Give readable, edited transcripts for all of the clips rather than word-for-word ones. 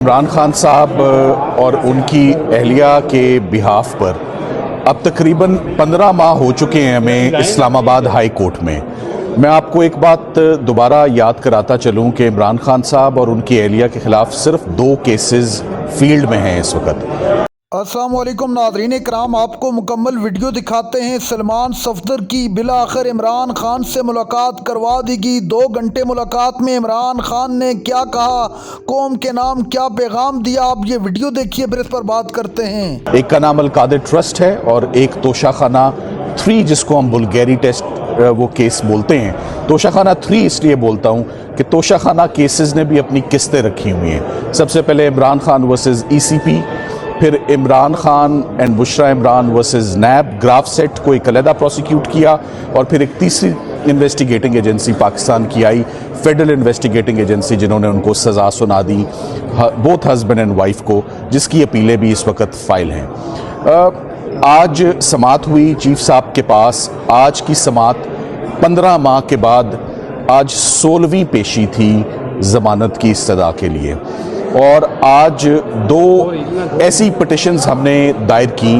इमरान खान साहब और उनकी अहलिया के बिहाफ पर अब तकरीबन 15 माह हो चुके हैं हमें इस्लामाबाद हाई कोर्ट में। मैं आपको एक बात दोबारा याद कराता चलूं कि इमरान खान साहब और उनकी अहलिया के खिलाफ सिर्फ 2 केसेस फील्ड में हैं इस वक्त। अस्सलाम वालेकुम नाज़रीन इकराम, आपको मुकम्मल वीडियो दिखाते हैं। सलमान सफदर की बिला आखिर इमरान खान से मुलाकात करवा दी गई। 2 घंटे मुलाकात में इमरान खान ने क्या कहा, कौम के नाम क्या पैगाम दिया, आप ये वीडियो देखिए, फिर इस पर बात करते हैं। एक का नाम अल-कादिर ट्रस्ट है और एक तोशाखाना 3, जिसको हम बुल्गारी टेस्ट वो केस बोलते हैं। तोशाखाना 3 इसलिए बोलता हूँ कि तोशाखाना केसेस ने भी अपनी किस्तें रखी हुई हैं। सबसे पहले इमरान खान वर्सेस ECP, फिर Imran Khan and Bushra Imran versus NAB, ग्राफ सेट को एक अलहदा प्रोसिक्यूट किया, और फिर एक तीसरी इन्वेस्टिगेटिंग एजेंसी पाकिस्तान की आई, फेडरल इन्वेस्टिगेटिंग एजेंसी, जिन्होंने उनको सज़ा सुना दी बोथ हस्बैंड एंड वाइफ को, जिसकी अपीलें भी इस वक्त फ़ाइल हैं। आज समात हुई चीफ साहब के पास। आज की समात 15 माह के बाद आज 16वीं पेशी थी ज़मानत की इस्तदा के लिए, और आज 2 ऐसी पिटिशन्स हमने दायर की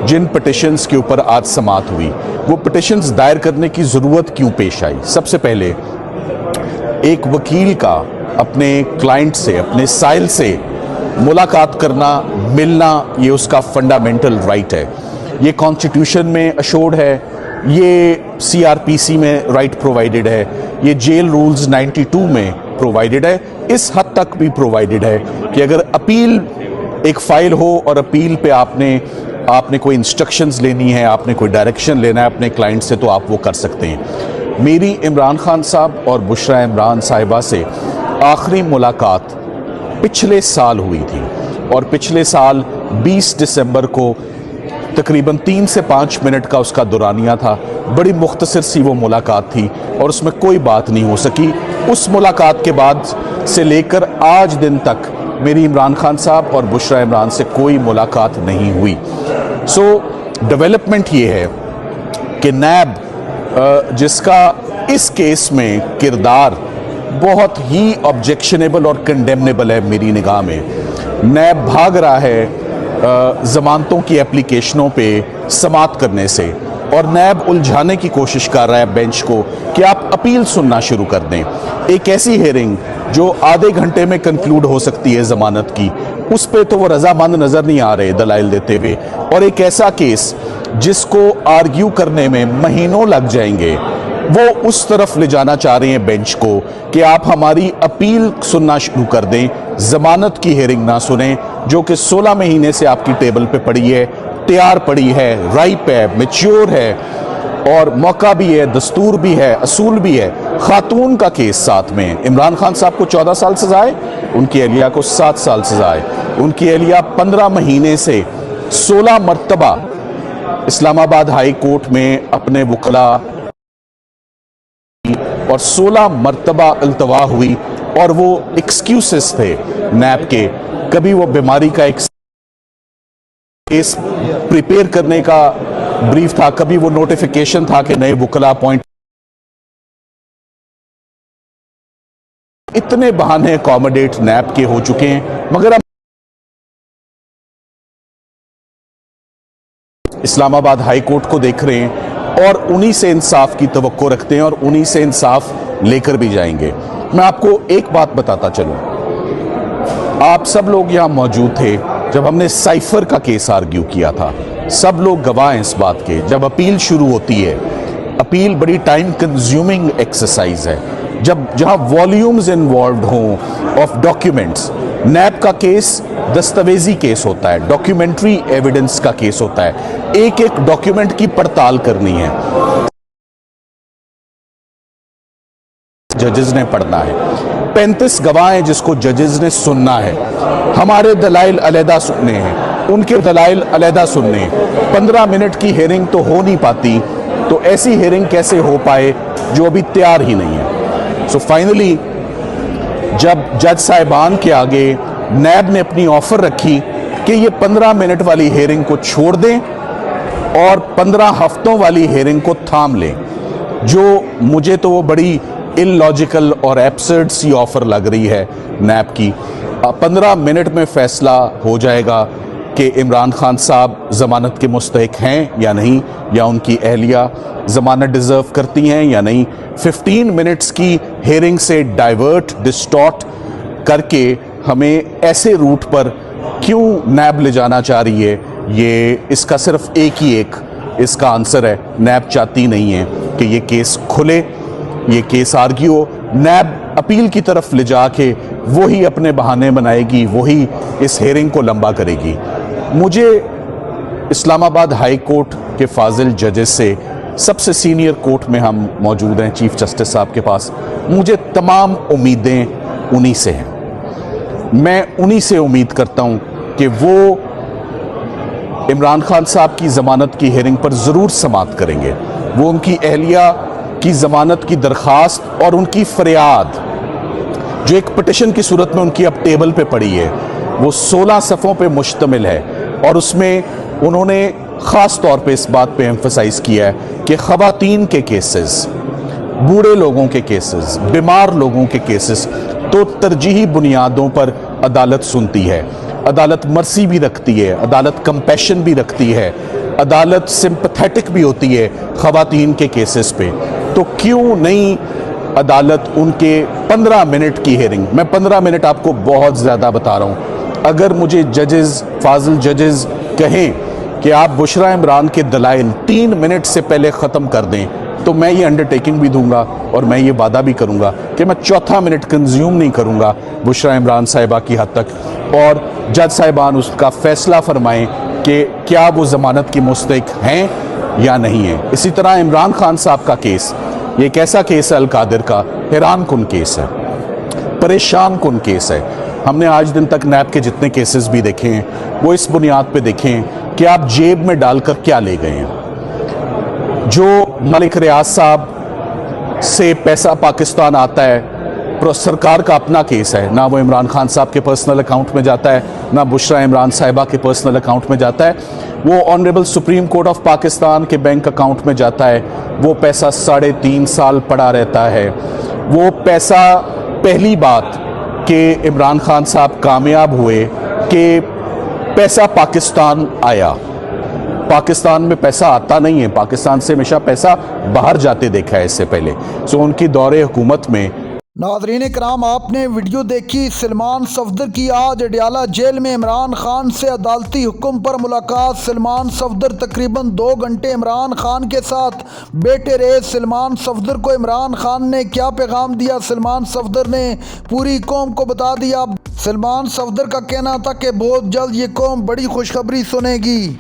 जिन पिटिशन्स के ऊपर आज समात हुई। वो पिटिशन्स दायर करने की ज़रूरत क्यों पेश आई? सबसे पहले एक वकील का अपने क्लाइंट से, अपने साइल से मुलाकात करना, मिलना, ये उसका फंडामेंटल राइट है। ये कॉन्स्टिट्यूशन में अशोर्ड है, ये CRPC में राइट प्रोवाइडेड है, ये जेल रूल्स 92 में प्रोवाइडेड है। इस हद तक भी प्रोवाइडेड है कि अगर अपील एक फ़ाइल हो और अपील पे आपने कोई इंस्ट्रक्शंस लेनी है, आपने कोई डायरेक्शन लेना है अपने क्लाइंट से, तो आप वो कर सकते हैं। मेरी इमरान खान साहब और बुशरा इमरान साहिबा से आखिरी मुलाकात पिछले साल हुई थी, और पिछले साल 20 दिसंबर को तकरीबन 3 से 5 मिनट का उसका दुरानिया था। बड़ी मुख्तसर सी वो मुलाकात थी और उसमें कोई बात नहीं हो सकी। उस मुलाकात के बाद से लेकर आज दिन तक मेरी इमरान खान साहब और बुशरा इमरान से कोई मुलाकात नहीं हुई। डेवलपमेंट ये है कि नैब, जिसका इस केस में किरदार बहुत ही ऑब्जेक्शनेबल और कंडेमनेबल है मेरी निगाह में, नैब भाग रहा है ज़मानतों की एप्लीकेशनों पे समात करने से, और नैब उलझाने की कोशिश कर रहा है बेंच को कि आप अपील सुनना शुरू कर दें। एक ऐसी हेयरिंग जो आधे घंटे में कंक्लूड हो सकती है ज़मानत की, उस पे तो वो रजामंद नज़र नहीं आ रहे दलाइल देते हुए, और एक ऐसा केस जिसको आर्ग्यू करने में महीनों लग जाएंगे, वो उस तरफ ले जाना चाह रहे हैं बेंच को कि आप हमारी अपील सुनना शुरू कर दें, ज़मानत की हेयरिंग ना सुने, जो कि 16 महीने से आपकी टेबल पे पड़ी है, तैयार पड़ी है, राइप है, मैच्योर है, और मौका भी है, दस्तूर भी है, असूल भी है। खातून का केस साथ में, इमरान खान साहब को 14 साल सजा है, उनकी अहलिया को 7 साल सजा है। उनकी अहलिया 15 महीने से 16 मरतबा इस्लामाबाद हाई कोर्ट में अपने वकला और 16 मरतबा अल्तवा हुई, और वो एक्सक्यूसेस थे नैब के। कभी वो बीमारी का एक केस प्रिपेयर करने का ब्रीफ था, कभी वो नोटिफिकेशन था कि नए वकला अपॉइंट। इतने बहाने अकोमोडेट नैब के हो चुके हैं, मगर अब इस्लामाबाद हाई कोर्ट को देख रहे हैं और उन्हीं से इंसाफ की तवक्को रखते हैं और उन्हीं से इंसाफ लेकर भी जाएंगे। मैं आपको एक बात बताता चलूं, आप सब लोग यहां मौजूद थे जब हमने साइफर का केस आर्ग्यू किया था। सब लोग गवाह हैं इस बात के। जब अपील शुरू होती है, अपील बड़ी टाइम कंज्यूमिंग एक्सरसाइज है, जहां वॉल्यूम्स इन्वॉल्व हों ऑफ डॉक्यूमेंट्स। नैब का केस दस्तावेजी केस होता है, डॉक्यूमेंट्री एविडेंस का केस होता है, एक एक डॉक्यूमेंट की पड़ताल करनी है, जजेस ने पढ़ना है। 35 गवाह हैं जिसको जजेस ने सुनना है। हमारे दलाइल अलहदा सुनने हैं, उनके दलाइल अलहदा सुनने हैं। 15 मिनट की हेयरिंग तो हो नहीं पाती, तो ऐसी हेयरिंग कैसे हो पाए जो अभी तैयार ही नहीं है। सो फाइनली जब जज साहिबान के आगे नैब ने अपनी ऑफर रखी कि ये 15 मिनट वाली हेयरिंग को छोड़ दें और 15 हफ्तों वाली हेयरिंग को थाम लें, जो मुझे तो वो बड़ी इलॉजिकल और एब्सर्ड सी ऑफर लग रही है नैब की। 15 मिनट में फैसला हो जाएगा कि इमरान खान साहब ज़मानत के मुस्तहिक हैं या नहीं, या उनकी अहलिया ज़मानत डिज़र्व करती हैं या नहीं। 15 मिनट्स की हेयरिंग से डाइवर्ट डिस्टॉर्ट करके हमें ऐसे रूट पर क्यों नैब ले जाना चाह रही है, ये इसका सिर्फ एक इसका आंसर है। नैब चाहती नहीं है कि ये केस खुले, ये केस आर्ग्यू हो। नैब अपील की तरफ ले जाके वही अपने बहाने बनाएगी, वही इस हेयरिंग को लंबा करेगी। मुझे इस्लामाबाद हाई कोर्ट के फाजिल जजेस से, सबसे सीनियर कोर्ट में हम मौजूद हैं चीफ जस्टिस साहब के पास, मुझे तमाम उम्मीदें उन्हीं से हैं। मैं उन्हीं से उम्मीद करता हूं कि वो इमरान खान साहब की ज़मानत की हेयरिंग पर ज़रूर समाअत करेंगे। वो उनकी अहलिया की ज़मानत की दरख्वास्त और उनकी फरियाद, जो एक पिटिशन की सूरत में उनकी अब टेबल पे पड़ी है, वो 16 सफ़ों पे मुश्तमिल है। और उसमें उन्होंने ख़ास तौर पे इस बात पे एम्फसाइज़ किया है कि ख़वातीन के केसेस, बूढ़े लोगों के केसेस, बीमार लोगों के केसेस तो तरजीही बुनियादों पर अदालत सुनती है। अदालत मर्सी भी रखती है, अदालत कंपैशन भी रखती है, अदालत सिंपैथेटिक भी होती है ख़वातीन के केसेस पे। तो क्यों नहीं अदालत उनके 15 मिनट की हेयरिंग, मैं 15 मिनट आपको बहुत ज़्यादा बता रहा हूँ, अगर मुझे जजेस, फाजिल जजेस कहें कि आप बुशरा इमरान के दलाइल 3 मिनट से पहले ख़त्म कर दें, तो मैं ये अंडरटेकिंग भी दूंगा और मैं ये वादा भी करूंगा कि मैं चौथा मिनट कंज्यूम नहीं करूंगा बुशरा इमरान साहिबा की हद तक, और जज साहिबान उसका फ़ैसला फरमाएं कि क्या वो ज़मानत की मुस्तहिक हैं या नहीं है। इसी तरह इमरान खान साहब का केस, ये एक ऐसा केस है अल-कादिर का, हैरान कुन केस है, परेशान कुन केस है। हमने आज दिन तक नैब के जितने केसेस भी देखे हैं वो इस बुनियाद पे देखे हैं कि आप जेब में डालकर क्या ले गए हैं। जो मलिक रियाज साहब से पैसा पाकिस्तान आता है, सरकार का अपना केस है, ना वो इमरान खान साहब के पर्सनल अकाउंट में जाता है, ना बुशरा इमरान साहिबा के पर्सनल अकाउंट में जाता है, वो honourable supreme court of Pakistan के बैंक अकाउंट में जाता है। वो पैसा 3.5 साल पड़ा रहता है। वो पैसा, पहली बात कि इमरान खान साहब कामयाब हुए कि पैसा पाकिस्तान आया। पाकिस्तान में पैसा आता नहीं है, पाकिस्तान से हमेशा पैसा बाहर जाते देखा है इससे पहले। सो उनकी दौरे हुकूमत में नाज़रीन कराम, आपने वीडियो देखी सलमान सफदर की। आज अडयाला जेल में इमरान खान से अदालती हुक्म पर मुलाकात। सलमान सफदर तकरीबन 2 घंटे इमरान खान के साथ बैठे रहे। सलमान सफदर को इमरान खान ने क्या पैगाम दिया, सलमान सफदर ने पूरी कौम को बता दिया। सलमान सफदर का कहना था कि बहुत जल्द ये कौम बड़ी खुशखबरी सुनेगी।